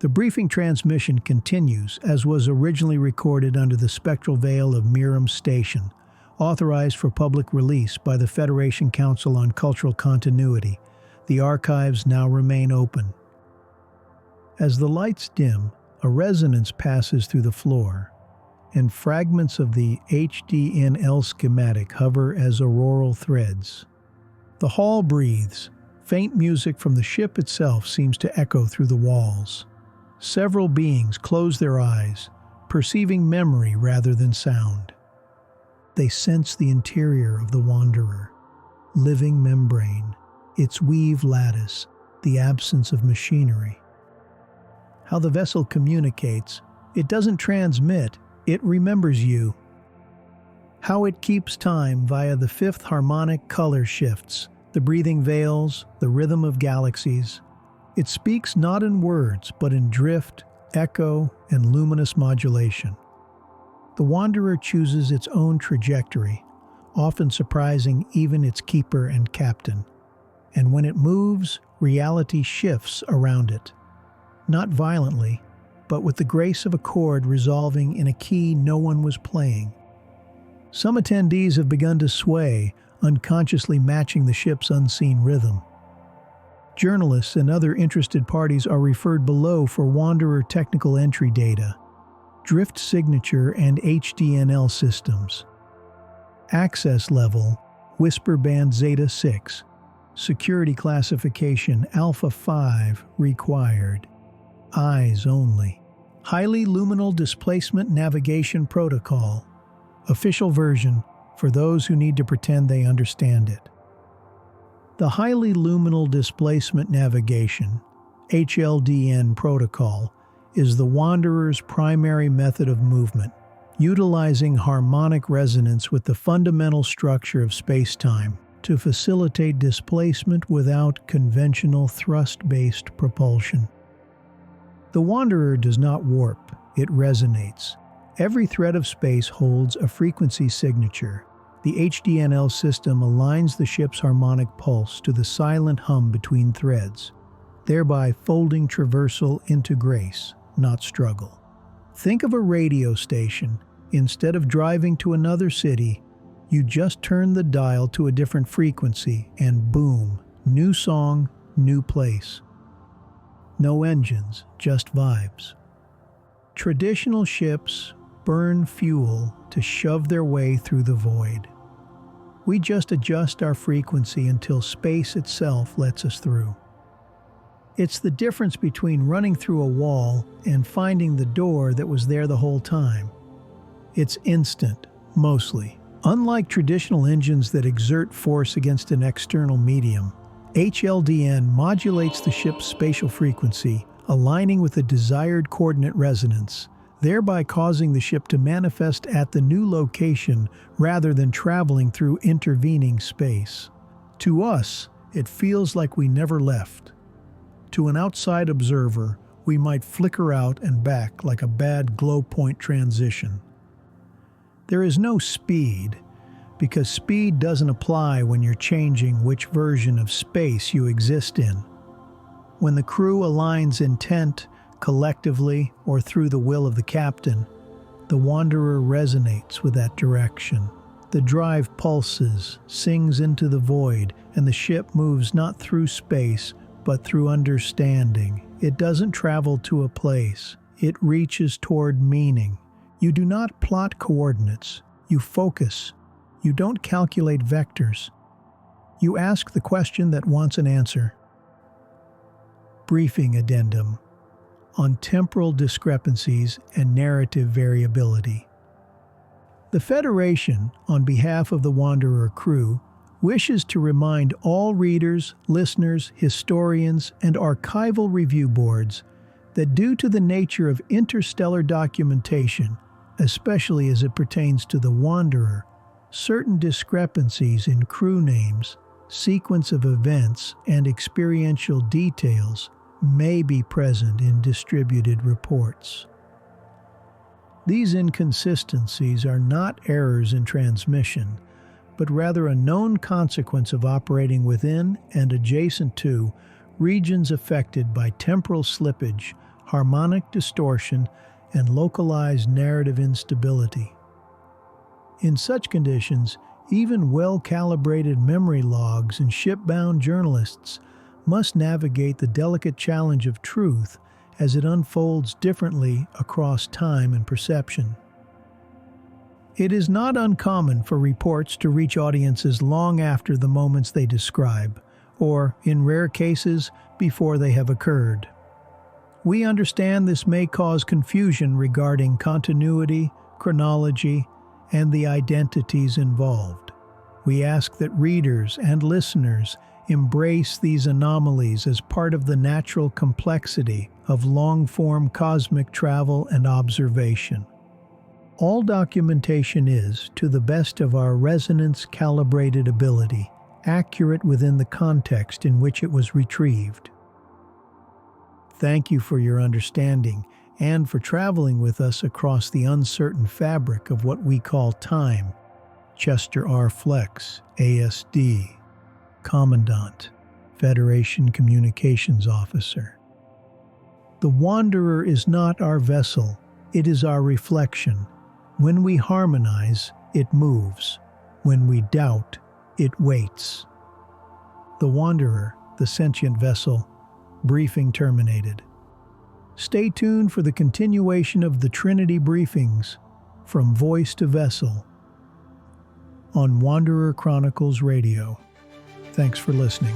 The briefing transmission continues, as was originally recorded under the spectral veil of Mirrim Station, authorized for public release by the Federation Council on Cultural Continuity. The archives now remain open. As the lights dim, a resonance passes through the floor, and fragments of the HDNL schematic hover as auroral threads. The hall breathes. Faint music from the ship itself seems to echo through the walls. Several beings close their eyes, perceiving memory rather than sound. They sense the interior of the Wanderer, living membrane, its weave lattice, the absence of machinery. How the vessel communicates, it doesn't transmit, it remembers you. How it keeps time via the fifth harmonic color shifts, the breathing veils, the rhythm of galaxies. It speaks not in words, but in drift, echo, and luminous modulation. The Wanderer chooses its own trajectory, often surprising even its keeper and captain. And when it moves, reality shifts around it. Not violently, but with the grace of a chord resolving in a key no one was playing. Some attendees have begun to sway, unconsciously matching the ship's unseen rhythm. Journalists and other interested parties are referred below for Wanderer technical entry data, drift signature and HDNL systems. Access level, Whisper Band Zeta 6, security classification Alpha 5 required, eyes only. Highly luminal displacement navigation protocol, official version for those who need to pretend they understand it. The highly luminal displacement navigation, HLDN protocol, is the Wanderer's primary method of movement, utilizing harmonic resonance with the fundamental structure of space-time to facilitate displacement without conventional thrust-based propulsion. The Wanderer does not warp, it resonates. Every thread of space holds a frequency signature. The HDNL system aligns the ship's harmonic pulse to the silent hum between threads, thereby folding traversal into grace, not struggle. Think of a radio station. Instead of driving to another city, you just turn the dial to a different frequency and boom, new song, new place. No engines, just vibes. Traditional ships burn fuel to shove their way through the void. We just adjust our frequency until space itself lets us through. It's the difference between running through a wall and finding the door that was there the whole time. It's instant, mostly. Unlike traditional engines that exert force against an external medium, HLDN modulates the ship's spatial frequency, aligning with the desired coordinate resonance, thereby causing the ship to manifest at the new location rather than traveling through intervening space. To us, it feels like we never left. To an outside observer, we might flicker out and back like a bad glow point transition. There is no speed, because speed doesn't apply when you're changing which version of space you exist in. When the crew aligns intent, collectively or through the will of the captain, the Wanderer resonates with that direction. The drive pulses, sings into the void, and the ship moves not through space, but through understanding. It doesn't travel to a place. It reaches toward meaning. You do not plot coordinates. You focus. You don't calculate vectors. You ask the question that wants an answer. Briefing addendum on temporal discrepancies and narrative variability. The Federation, on behalf of the Wanderer crew, wishes to remind all readers, listeners, historians, and archival review boards that due to the nature of interstellar documentation, especially as it pertains to the Wanderer, certain discrepancies in crew names, sequence of events, and experiential details may be present in distributed reports. These inconsistencies are not errors in transmission, but rather a known consequence of operating within and adjacent to regions affected by temporal slippage, harmonic distortion, and localized narrative instability. In such conditions, even well-calibrated memory logs and ship-bound journalists must navigate the delicate challenge of truth as it unfolds differently across time and perception. It is not uncommon for reports to reach audiences long after the moments they describe, or, in rare cases, before they have occurred. We understand this may cause confusion regarding continuity, chronology, and the identities involved. We ask that readers and listeners embrace these anomalies as part of the natural complexity of long-form cosmic travel and observation. All documentation is, to the best of our resonance-calibrated ability, accurate within the context in which it was retrieved. Thank you for your understanding and for traveling with us across the uncertain fabric of what we call time. Chester R. Flex, ASD, Commandant, Federation Communications Officer. The Wanderer is not our vessel, it is our reflection. When we harmonize, it moves. When we doubt, it waits. The Wanderer, the sentient vessel. Briefing terminated. Stay tuned for the continuation of the Trinity Briefings, from voice to vessel, on Wanderer Chronicles Radio. Thanks for listening.